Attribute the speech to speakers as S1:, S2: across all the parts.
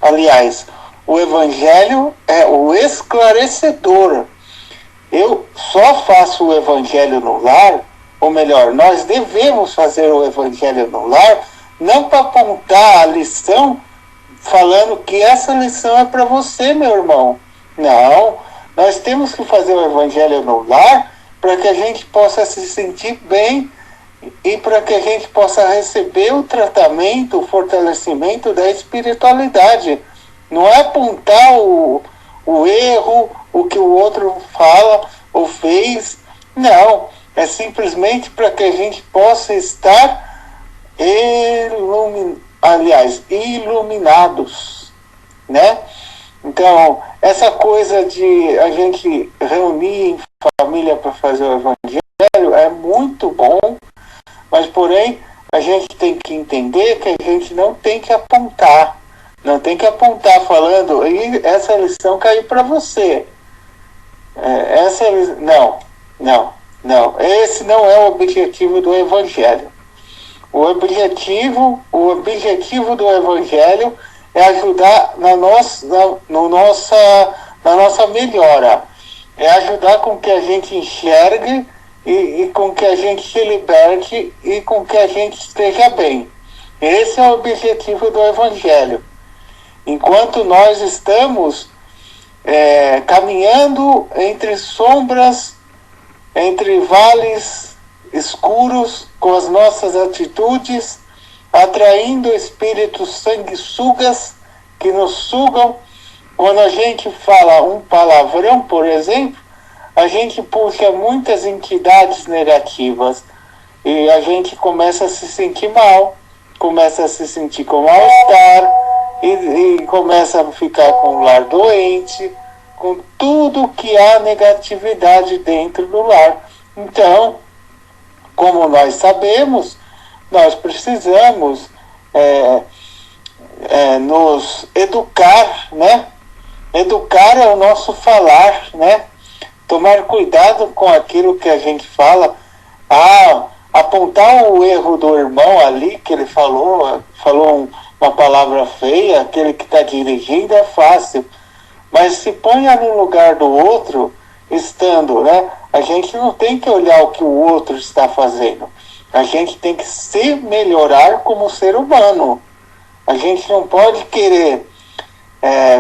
S1: Aliás, o Evangelho é o esclarecedor. Eu só faço o Evangelho no lar, ou melhor, nós devemos fazer o Evangelho no lar, não para apontar a lição, falando que essa lição é para você, meu irmão. Não, nós temos que fazer o Evangelho no lar para que a gente possa se sentir bem e para que a gente possa receber o tratamento, o fortalecimento da espiritualidade. Não é apontar o erro, o que o outro fala ou fez. Não, é simplesmente para que a gente possa estar iluminados, né? Então, essa coisa de a gente reunir em família para fazer o Evangelho é muito bom, mas porém a gente tem que entender que a gente não tem que apontar. Não tem que apontar falando, e essa lição caiu para você. Não. Esse não é o objetivo do Evangelho. O objetivo do Evangelho é ajudar na nossa melhora. É ajudar com que a gente enxergue e com que a gente se liberte e com que a gente esteja bem. Esse é o objetivo do Evangelho. Enquanto nós estamos caminhando entre sombras, entre vales escuros, com as nossas atitudes, atraindo espíritos sanguessugas que nos sugam. Quando a gente fala um palavrão, por exemplo, a gente puxa muitas entidades negativas e a gente começa a se sentir mal, começa a se sentir com mal-estar, e começa a ficar com o lar doente, com tudo que há negatividade dentro do lar. Então, como nós sabemos, nós precisamos nos educar, né? Educar é o nosso falar, né? Tomar cuidado com aquilo que a gente fala. Apontar o erro do irmão ali, que ele falou uma palavra feia, aquele que está dirigindo é fácil, mas se ponha no lugar do outro, estando, né? A gente não tem que olhar o que o outro está fazendo, a gente tem que se melhorar como ser humano. A gente não pode querer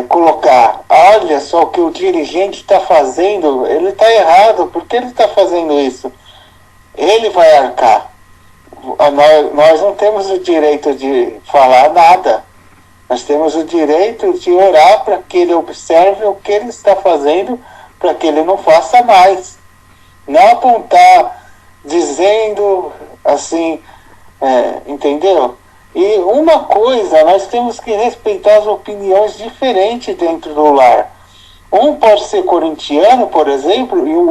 S1: colocar, olha só o que o dirigente está fazendo, ele está errado, por que ele está fazendo isso? Ele vai arcar. Nós não temos o direito de falar nada. Nós temos o direito de orar para que ele observe o que ele está fazendo, para que ele não faça mais. Não apontar dizendo assim, entendeu? E uma coisa, nós temos que respeitar as opiniões diferentes dentro do lar. Um pode ser corintiano, por exemplo, e o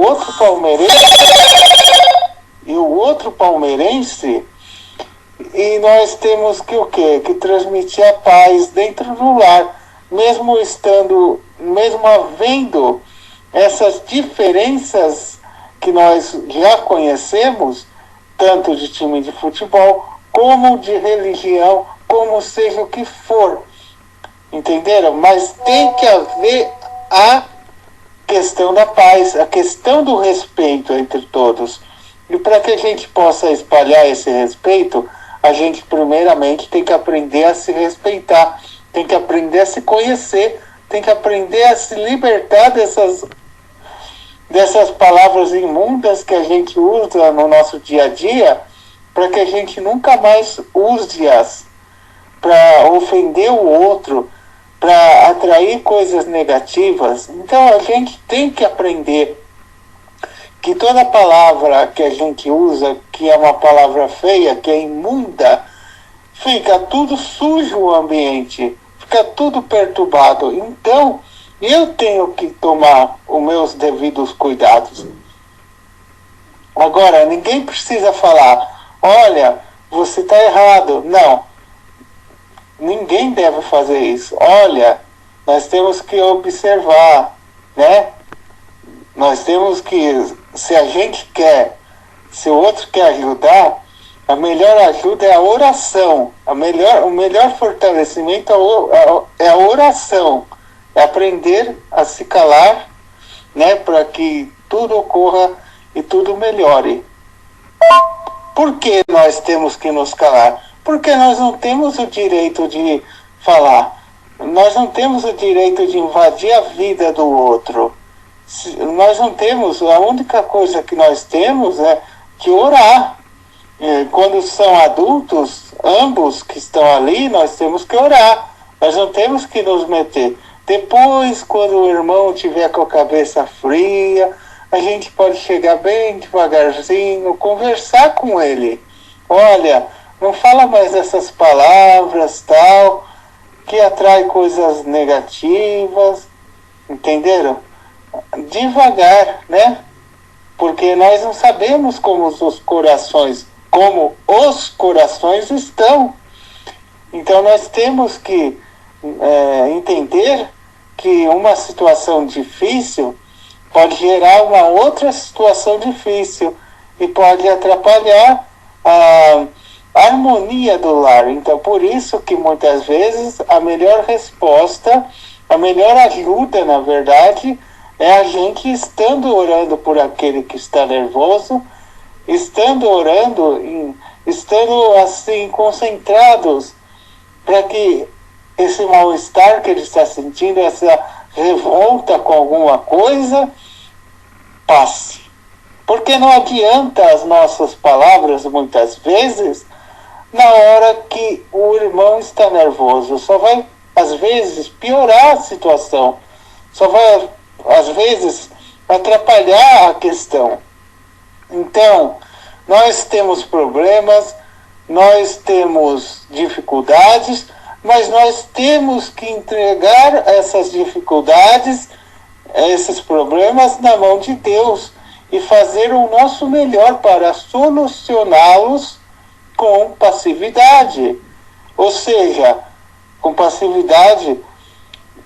S1: outro palmeirense, e nós temos que o quê? Que transmitir a paz dentro do lar, mesmo havendo essas diferenças que nós já conhecemos, tanto de time de futebol, como de religião, como seja o que for. Entenderam? Mas tem que haver a questão da paz, a questão do respeito entre todos. E para que a gente possa espalhar esse respeito, a gente primeiramente tem que aprender a se respeitar, tem que aprender a se conhecer, tem que aprender a se libertar dessas palavras imundas que a gente usa no nosso dia a dia, para que a gente nunca mais use-as para ofender o outro, para atrair coisas negativas. Então a gente tem que aprender que toda palavra que a gente usa, que é uma palavra feia, que é imunda, fica tudo sujo o ambiente, fica tudo perturbado. Então, eu tenho que tomar os meus devidos cuidados. Agora, ninguém precisa falar, olha, você está errado. Não, ninguém deve fazer isso. Olha, nós temos que observar, né? Nós temos que, se o outro quer ajudar, A melhor ajuda é a oração. O melhor fortalecimento é a oração. É aprender a se calar, né, para que tudo ocorra e tudo melhore. Por que nós temos que nos calar? Porque nós não temos o direito de falar. Nós não temos o direito de invadir a vida do outro. Nós não temos, a única coisa que nós temos é que orar. Quando são adultos, ambos que estão ali, nós temos que orar. Nós não temos que nos meter. Depois, quando o irmão tiver com a cabeça fria, a gente pode chegar bem devagarzinho, conversar com ele. Olha, não fala mais essas palavras, tal, que atrai coisas negativas, entenderam? Devagar, né? Porque nós não sabemos como os corações estão. Então nós temos que entender que uma situação difícil pode gerar uma outra situação difícil e pode atrapalhar a harmonia do lar. Então, por isso que muitas vezes a melhor resposta, a melhor ajuda, na verdade, é a gente estando orando por aquele que está nervoso, estando orando, estando assim concentrados para que esse mal-estar que ele está sentindo, essa revolta com alguma coisa, passe. Porque não adianta as nossas palavras, muitas vezes, na hora que o irmão está nervoso. Só vai, às vezes, piorar a situação. Só vai, às vezes, atrapalhar a questão. Então, nós temos problemas, nós temos dificuldades, mas nós temos que entregar essas dificuldades, esses problemas na mão de Deus e fazer o nosso melhor para solucioná-los com passividade. Ou seja, com passividade,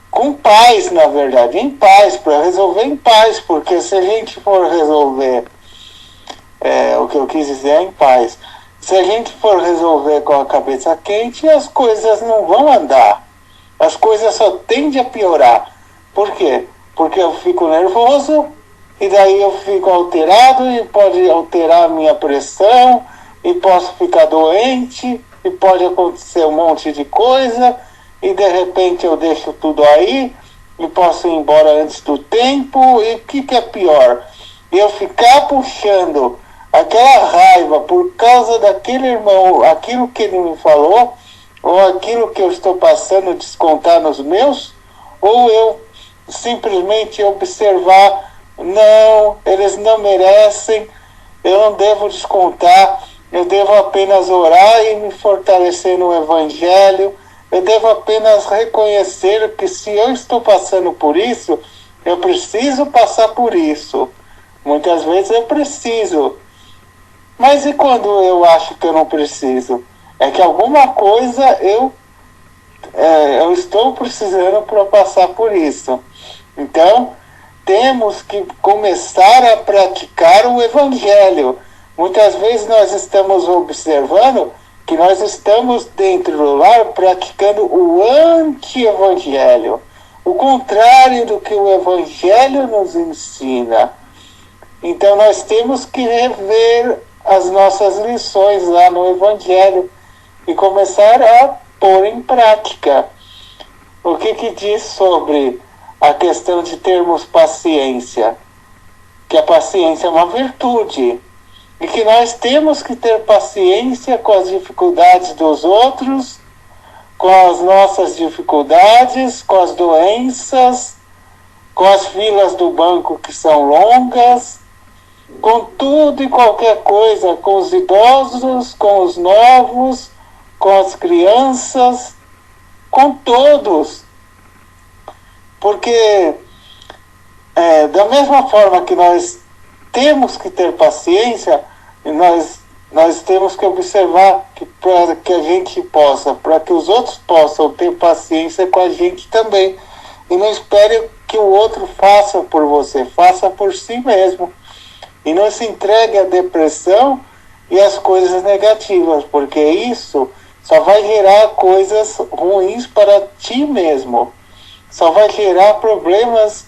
S1: com paz, na verdade, em paz, para resolver em paz, porque se a gente for resolver, o que eu quis dizer é em paz, se a gente for resolver com a cabeça quente, as coisas não vão andar. As coisas só tendem a piorar. Por quê? Porque eu fico nervoso, e daí eu fico alterado, e pode alterar a minha pressão, e posso ficar doente, e pode acontecer um monte de coisa, e de repente eu deixo tudo aí, e posso ir embora antes do tempo, e o que é pior? Eu ficar puxando aquela raiva por causa daquele irmão, aquilo que ele me falou, ou aquilo que eu estou passando, descontar nos meus, ou eu simplesmente observar, não, eles não merecem, eu não devo descontar, eu devo apenas orar e me fortalecer no Evangelho, eu devo apenas reconhecer que se eu estou passando por isso, eu preciso passar por isso. Muitas vezes eu preciso. Mas e quando eu acho que eu não preciso? É que alguma coisa eu estou precisando para passar por isso. Então, temos que começar a praticar o Evangelho. Muitas vezes nós estamos observando que nós estamos dentro do lar praticando o anti-evangelho, o contrário do que o Evangelho nos ensina. Então nós temos que rever as nossas lições lá no Evangelho e começar a pôr em prática. O que diz sobre a questão de termos paciência? Que a paciência é uma virtude e que nós temos que ter paciência com as dificuldades dos outros, com as nossas dificuldades, com as doenças, com as filas do banco que são longas, com tudo e qualquer coisa, com os idosos, com os novos, com as crianças, com todos. Porque da mesma forma que nós temos que ter paciência, nós temos que observar que para que a gente possa, para que os outros possam ter paciência com a gente também. E não espere que o outro faça por você, faça por si mesmo. E não se entregue à depressão e as coisas negativas, porque isso só vai gerar coisas ruins para ti mesmo, só vai gerar problemas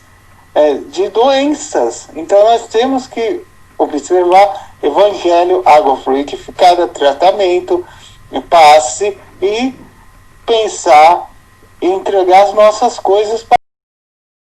S1: de doenças. Então nós temos que observar Evangelho, água fluidificada, tratamento, passe e pensar e entregar as nossas coisas para